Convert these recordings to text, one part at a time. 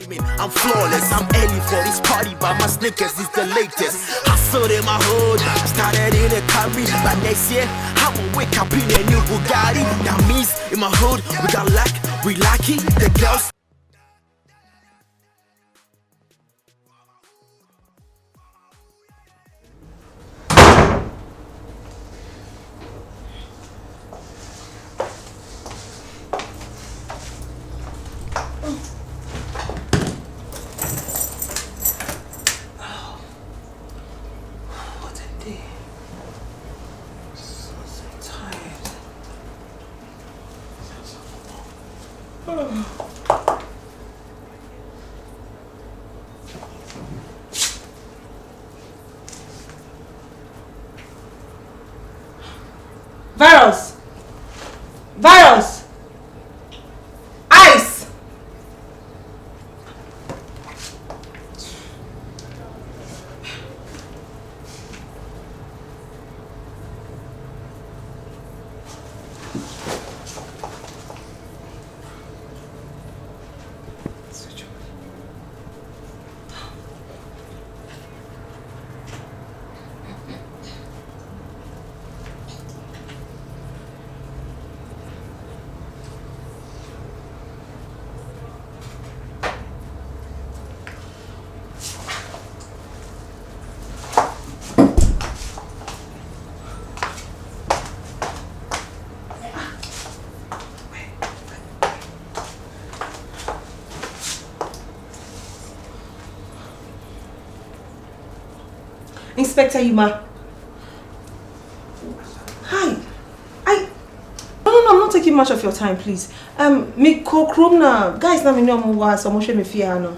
I'm flawless, I'm early for this party, but my sneakers is the latest. Hustled in my hood, started in a Camry, but next year I'ma wake up in a new Bugatti. That means in my hood we got luck, we lucky, the girls. Virus! Virus! Ice! Inspector Yuma. Hi. No, I'm not taking much of your time, please. Me Kromna, guys, na me no mo wa so mo hwe me fie ha no.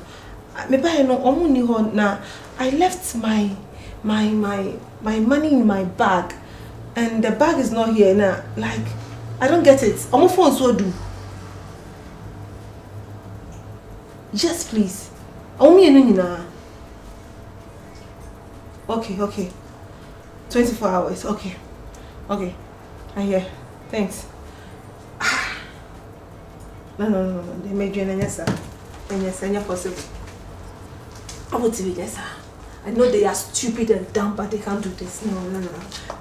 Me buy no omo ni ho na I left my money in my bag and the bag is not here now. Like I don't get it. Omo phone so do. Yes, please. Omo me no nyina. Okay. 24 hours. Okay. I hear. Thanks. No. They made you an answer. And yes, possible. I want to be yes, sir. I know they are stupid and dumb, but they can't do this. No.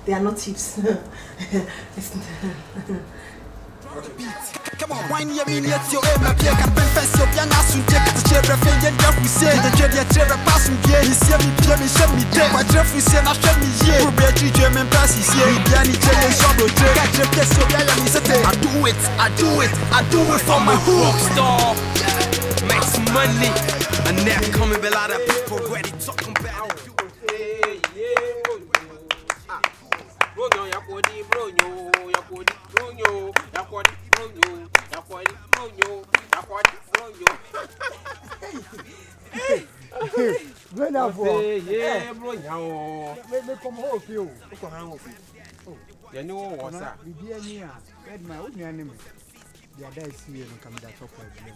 They are not thieves. Come on, wine your minutes, your aim, I can't confess your young ass and take the chair, and Jeff, we say the chair, pass me, he see me, show me, my Jeff, we say, I show me, yeah, Betty German passes here, Yanni, Shadow, I do it for my rock star. Make some money, and now coming a lot of people ready talking about. You know what's that? My own enemy. The other is here and come that up with them.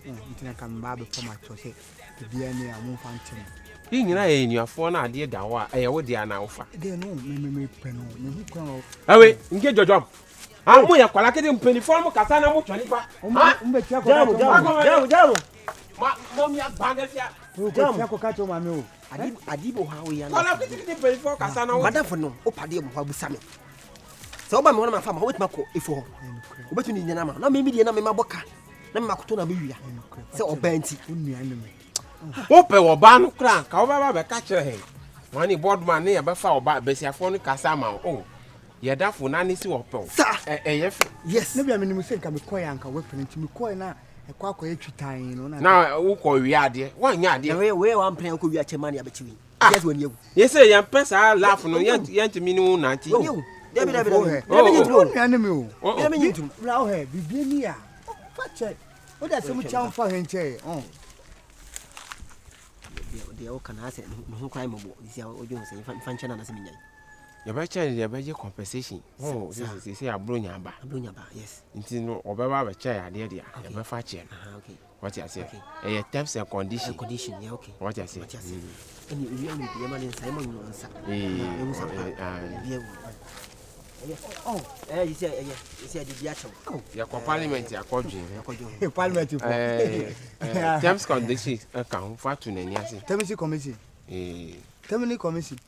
You can buy before my choice to be any among fountain. In your phone, idea that I would the alpha. They know me pen. Away, get your job. I'm going to collect him penny form of Casana Muchanipa. Adibo how we are. Madam for no, Opadium Wabusami. So, by one of my farm, what Mako if for what you need the number. No, maybe the number Maboka, Namakutona Bibia. So, Benty, enemy. Open or ban crank, however, catch her head. Money board man near before about Bessiaphonic Casama. Oh, yeah, that for Nanny to open. Yes, maybe I mean, we think I'm a coy uncle weapon to me coin. Now, who call we are dear? 1 yard, where one player could be at your money between. Yes, when you. Yes, sir, young press, I laugh on young to me no 90. Oh, enemy. Blow her, be near. What that's so much for him. Oh, the old can answer no crime of this young function as a minute. Your better compensation. Oh, this is a Brunyaba. Yes. Until no over a chair, dear, a fat chair. Okay. What I say? A terms and condition. Yeah, okay. What I say? And you really be a man in Simon. Oh, you say the actual. Oh, your parliament, your quadrant. Parliament. Terms conditions account for to Nanyasi. Temisi committee. Temini committee.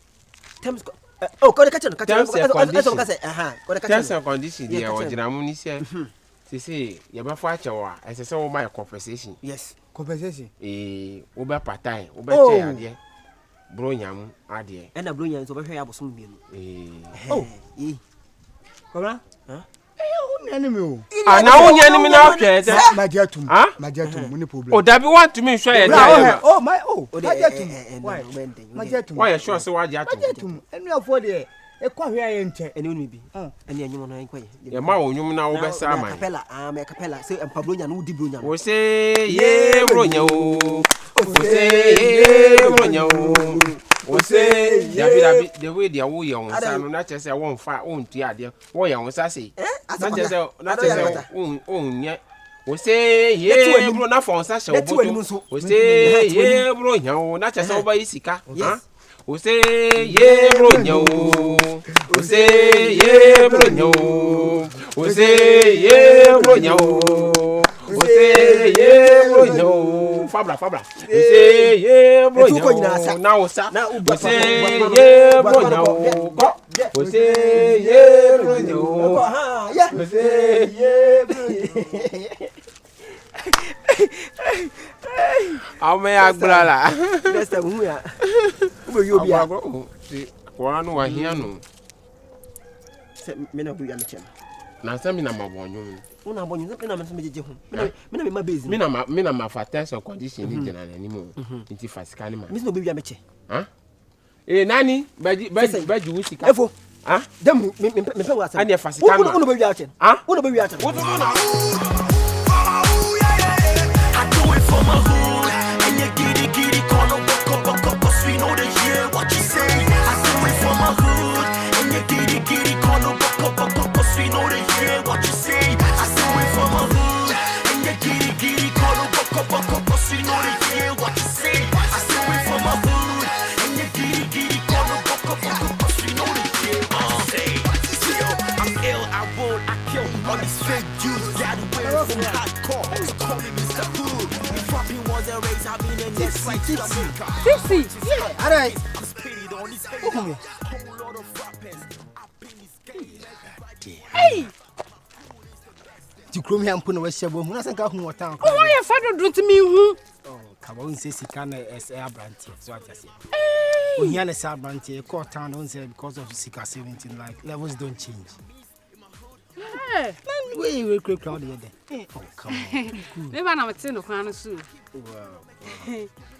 Terms. Oh, got a catcher. Terms and conditions, dear, or Jamuni said. They say, you're my father, as I saw my conversation. Yes, Compensation. Uber Patai, Uber dear. Bronyam, dear. And a brilliant over here was some bill. Oh, Cobra? Huh? Enemy. Ah, now only enemy now, my dear to my dear to Munipo. Oh, that be want to me, sure. Oh, my, my dear to why, sure, so I get to and you are for the a quadrant enter and you will be. And you want to inquire. Your mouth, you know, over summer. Capella, I'm a capella, say, and Pablo, no Dibrunia. We say, yeah, Bronyo. We say, yeah, Bronyo. We say, the way they are we on, not just a one fire own tea, dear. Why I was I say, not just own yet. We say, yeah, Brona for such a we say, yeah, Bronyo, not just over Isica. Yes. We say, yeah, Bronyo. We say, yeah, Bronyo. We say, yeah, Bronyo. We say, yeah, Bronyo. Fabra. We say, yeah, Bronyo. Now, sir. We say, yeah, Bronyo. We say, yeah, Bronyo. We say, yeah, Bronyo. How may I brother? That's the who you be. One was here, no. Men of you, Now, some in a mabon. Una bon, you know, my business. Mina, my father's or condition in general anymore. It's fast canima. Miss no baby, I'm huh? Eh, Nanny, but you wish you careful. Ah, them, me, and your fast canima. What about you? Ah, what about you? What for my hood, and you giddy, call up, cause we know the year, what you say. I do it for my hood, and you giddy, call up, cause we know the year, what you say. I do it for my hood, and you giddy, call up, cause we know the year, what you say. I do it for my hood, and you giddy, call up, cause we know the year, what you say. Yo, I'm ill, I roll, I kill, all these fake dudes, got away from hardcore, so call me Mr. Hood. Tipsy. Yeah, all right. Hey. To come here and put away share woman. I think I who town. Oh, why your father do to me who? Oh, come on, say Sikana as air brand. So what I say. Hey. When you are a sub brand, a court town don't say because of Sika 17 like levels don't change. Hey, we will quick crowd here. Oh, come on. Never know what's in the crown soon.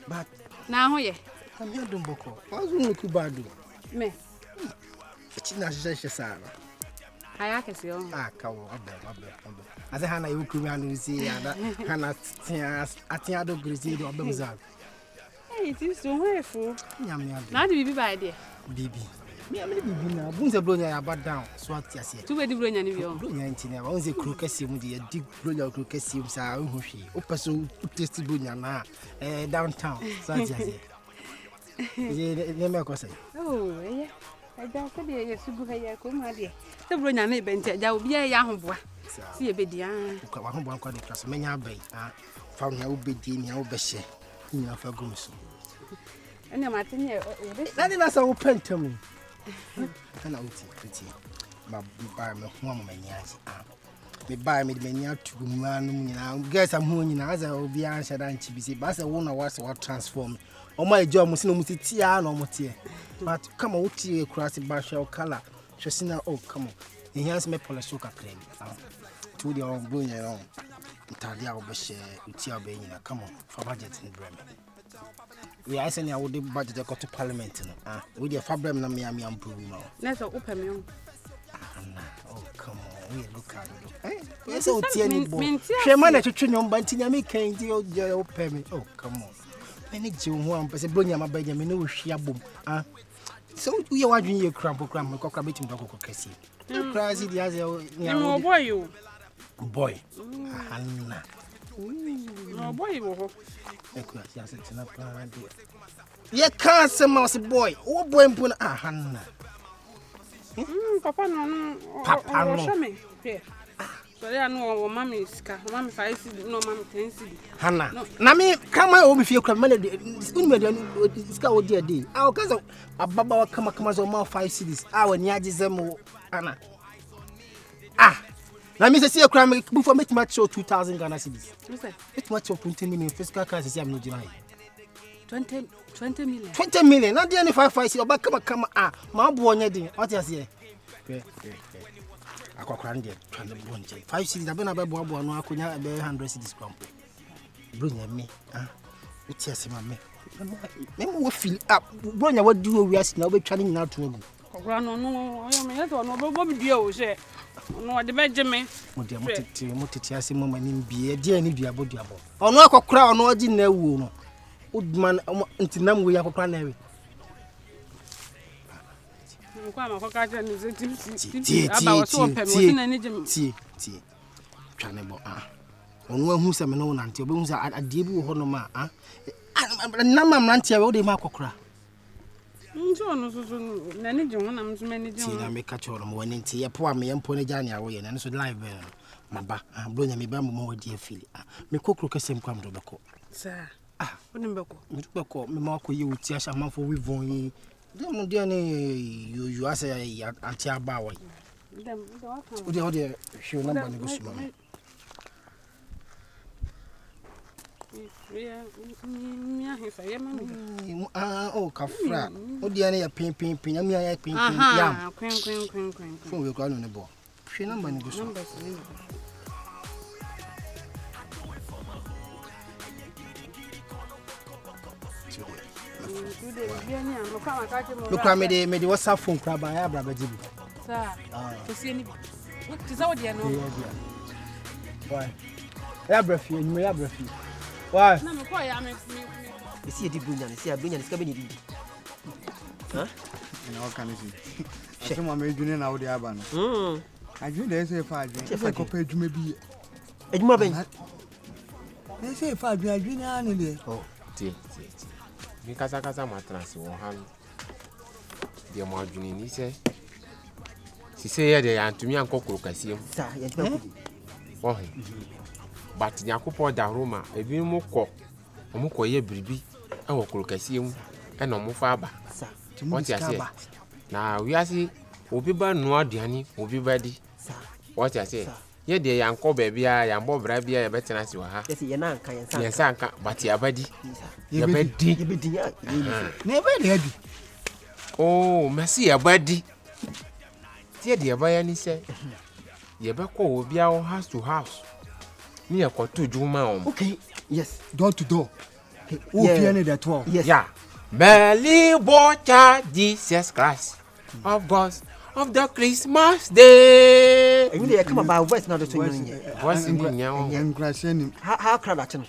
But now, yeah, I'm here doing Boko. I was going to bad. Me, it's not just Sarah. I can see. Ah, come on, as a Hannah, you could run and see Hannah. I think I don't agree with Bamzal. Hey, it is so wonderful. Now, do you buy there? Baby. Me, I'm baby now. Bones are blowing about down. So what you say? Too many blowing any of you. 19. I was a crookesium, the deep blue crookesium, sir. Who she? Opaso, tasty bunyana, downtown. So I say. Oh, yeah. I don't think you're super high. Come, my dear. The blowing an event, there will be a young boy. See a baby. One called the class, many bay. Found your baby in your best. You know, for Gumso. And I'm at here. Nothing else open to me. And I will pretty. But buy me one manias. Me buy me the mania to man. Guess I'm who as I will be answered and chibi. But I won't was what transform. Oh, my job must no tea no more. But come on, tea across the partial color. Shosina, oh, come on. He has me pull a sugar cream. To the old boy, Talia Obeshe, Utia Benina, come on, for budget in Bremen. We are sending our budget to go to Parliament. With your fabric, and me, I'm improving now. Let's open me. Oh, come on, we look at it. Yes, oh, Tiani, she managed to train on Bantina, me can't deal your payment. Oh, come on. Many Jew one, but a Brunia Benjamin, no shaboom. So we are watching your crumple, cockabit and Boko Cassie. You crazy the other boy, you boy. Anna. No boy, you can't say mouse boy. Oh, boy, Hannah. Papa no. Papa no. Show me. Here. So they no mommy ska. Mommy 5 cedi, no mommy 10 cedi. Hana. Na me kama o me fie kra me uni ska o dia dey. Ah o kaza ababa wa kama zo ma 5 cedis. Ah wani agizem ana. Ah. Na me say kra me before make match show 2000 Ghana cedis. Listen. It match of 20 million fiscal cash say am no deny. 20 million. 20 million. Na dey any 5 cedis oba kama ah ma bo onye din. What you say? Akwakra ndie twane bonje 5 cedis abena be boabo no akonya be 100 cedis kwampo bronya me uti asema me wo feel up bronya wadi wo wiase na wo betwane nyina to agu Kokra no ayo me yeto no bo bi dua o se no de beje me mo dia motete ase mo mani bie dia ni dua boduabo ono akokra ono agi na awuo no udman ntinam wo yakokra na ewe kwa makokaje ni zeti aba waso pem wo na ni gem ti twane bo onu ahu se me no nante obehu se adie bi wo ho no ma na mamrante ya wo de ma kokora nso no so na ni gem na mso mani gem ti na me ka choro mo wani nti ye po am ye mpo ne jani awo ye na so live maba bronya me ba mo wadi afili me kokoro kesem kwam do beko sa onim beko me ma ko ye wuti asha manfo we von yi dem dia ne you ase anti aba wa dem ode show number ne go suma kafra ode ne ya pin ya mi ya pin yam queen phone we ko no ne bo show number ne go suma Look at me the WhatsApp phone crab I have brother Jibi. Sir. To see any what is out there no? Why? Ya brefi, you ya brefi. Why? Na me ko ya me. See e di bunya, see abunya ska be ni di. Huh? Na o kan si. Ase mo me dwune na wo de aba no. Adwune dey say fa adwune. Se ko pa adwuma bi. Adwuma ben. Dey say fa adwune anu de. Oh, ti. Mi kasa matransi wo han de mo adwuni ni se si se ye de antumi ankokoro kasiem sa ye twa ku oh but nyakopo da roma ebi mu ko omu ko ye biribi e wo koro kasiem e no mu fa aba sa what you say na we asi obi ba no aduani obi ba di sa what you say ye de yanko ba bia yambo bra bia ye betena si wa ha yes ye na anka ye sa anka but ya badi ye bedi ya na ba de adi oh merci ya badi tie de ba ya ni se ye be ko obi a house to house ni e ko to juma o okay yes door to door o fear ne that one yes yeah Belly Bocha Jesus Christ of God of the Christmas day. You dey come about voice now the so yin. Voice in nyawo. How crowd at no.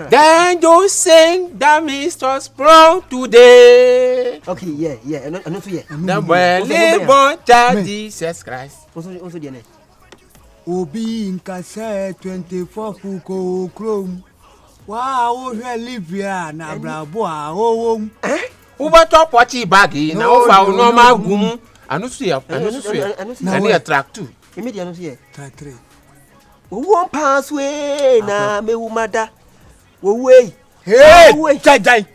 Then you sing the Mr. Sprung today. Okay, yeah. I know so yeah. The Belly Bocha Jesus Christ. Also dey na. Obi nka say 24 fuko chrome. Wa o hwe Livia na brabo a owom. Uba top watch bag na o fa no ma gum. Anu so ya. Na ne track 2. Immediate anu so yeah. Track 3. Wo won pass way na me wumada. Wo wey. Hey, jai.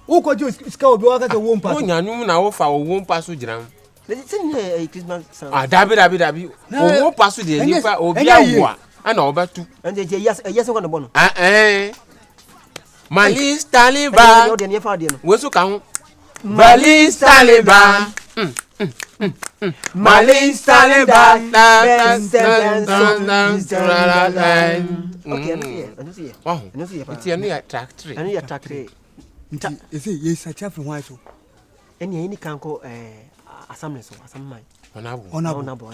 Wo ko jo ska obi wa ka se won pass. O nyanu na o fa o won pass jiran. Le tin here Christmas song. Dabi. O won pass de ni fa obi awo a na obatu. And yes ko no bono. Malis Taliban. We so kan. Malis Taliban. Malis Taliban. Okay, I know see. Wow. It's a track 3. I know track 3. You see, yes, I chap from why so. Any can call assembly so assembly. Honorable.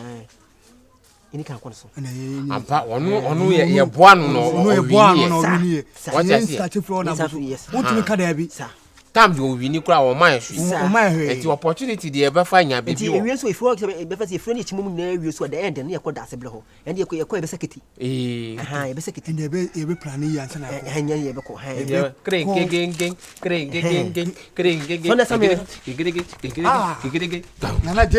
Any can call so. Ampa onu ye boa no no no ye boa no no ni. What you say? Start from honorable. What you make there be? Sir. Tam you win kura o man hwe. O man hwe. Enti opportunity dey ebe fa nya baby o. Enti ewie so if work be fa say friend e chimum na ewie so the end na yakọ da asebele ho. Endi yakọ be sekiti. Aha, e be sekiti. And ebe plan yi ansa na ko. Anya ye be ko. Kring Sonda samye. Nana J.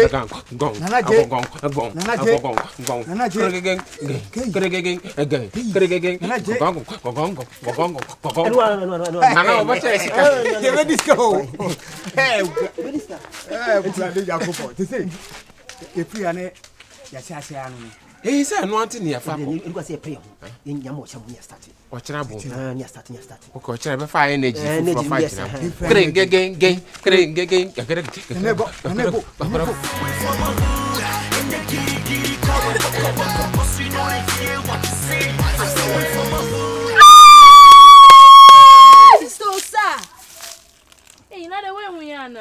He said no anti near fa. You go say pray. In yamo chamu ya start. O chira bo. Nya start. O ko chira be fa energy for fight na. Kring So sir. Hey, na the way we are na.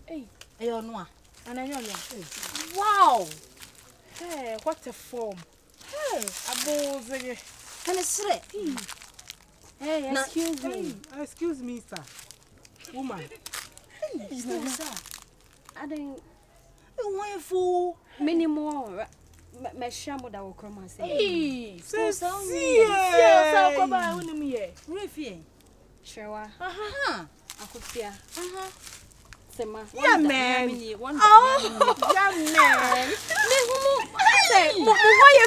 Hey, ayo no. Ananyo no. Wow. Hey, what a form. Hey, aboze. And it's right. Hey, excuse me. Excuse me, sir. Woman. No, sir. I don't. Why fool? Many more. Me shamu da wo kroma say. Hey, So so see. so ko ba woni mi ye. Refie. Shewa. Aha. Akofia. Sema. Yeah, man. One. Oh, yeah, man. Me humu. Say, mo why you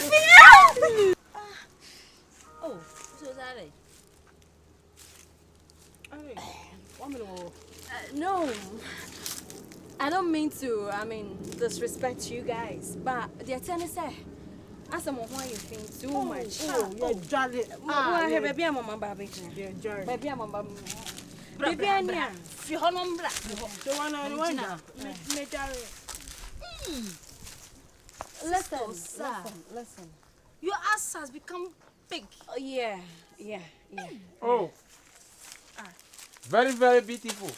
Oh, so sorry. No. I don't mean to, disrespect you guys, but the attorney said, as I'm why you think too much. Oh, jolly. Baby, I'm on my baby. Baby, I'm on my baby. I'm here. Fi honom bra. The one now. Me jolly. Listen. Your ass has become big. Oh, yeah. Oh. Very, very beautiful.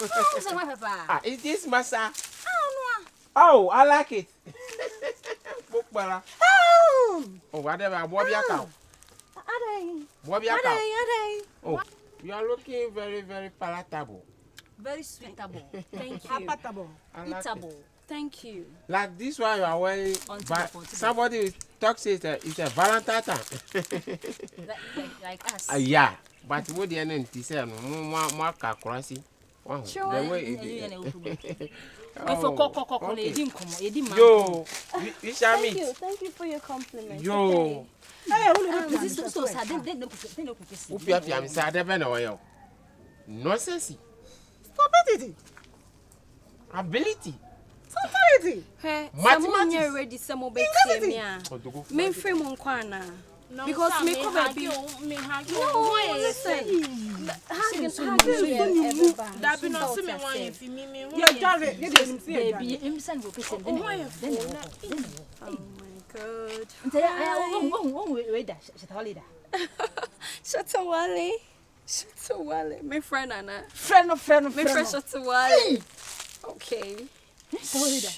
Oh, so what papa? Is this massa? Oh, Oh, I like it. Bukbara. Oh, whatever. Bobia cow. Bobia cow. Oh, you are looking very, very palatable. very sweetable. Thank you. Appatable. I like it. Eatable. Thank you. Like this one you are wearing, On but top. somebody talks it's a Valentine time. Like us. Yeah, but what the end is say no more crazy. Wow, Sure. the way it If you cock on a dim come, a dim man. Yo, we shall meet. Thank you for your compliment. Yo, This is so sad. Then no upia pia me say dey na oyo. Nonsense. Stop it. Ability. Authority. Hey, Mathematics. someone here ready some be me. Odogo. Me free mon kwana. Because me could be me hug you. no, listen. That be not see me one if me Yeah, jolly. You didn't see it. baby, him send go person. Oh my god. Shatawale. My friend Anna. Friend. My friend Shatawale. Okay. Oh, yeah.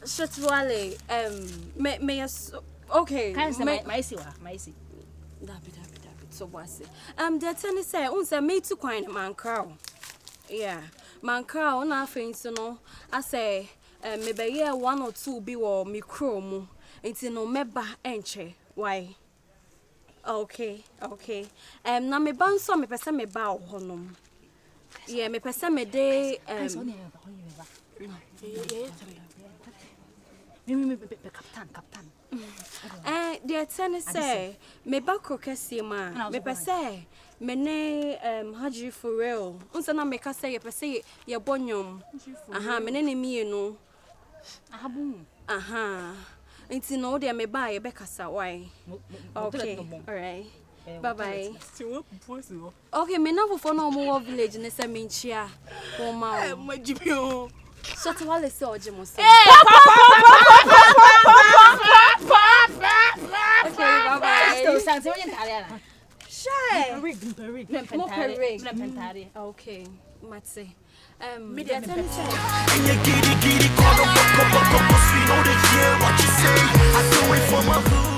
Shatawale. May I okay. My see. Dabi. So what's it? The attorney said, "Unsa me too quiet man crow." Yeah, man crow na afenso no. I say, me be here 1 or 2 bi wo me crow mu. Enti no meba enche. Why? Okay. Na me ban so me pese me ba honom. Yeah, me pese me dey Captain. the attorney say me ba krokesi ma me pese me ne haji for real unsa na me ka say ye pese ye bonyom aha me ne mienu aha nti no de me ba ye be kasa why okay all right bye okay me na fofo na omo village ne say me nchia o ma o Majibio. Shatawale say oje mo say okay bye bye share. Perrig. Okay, Matse. And you giddy, call them, we know that, yeah, what you say. I do it for my hood.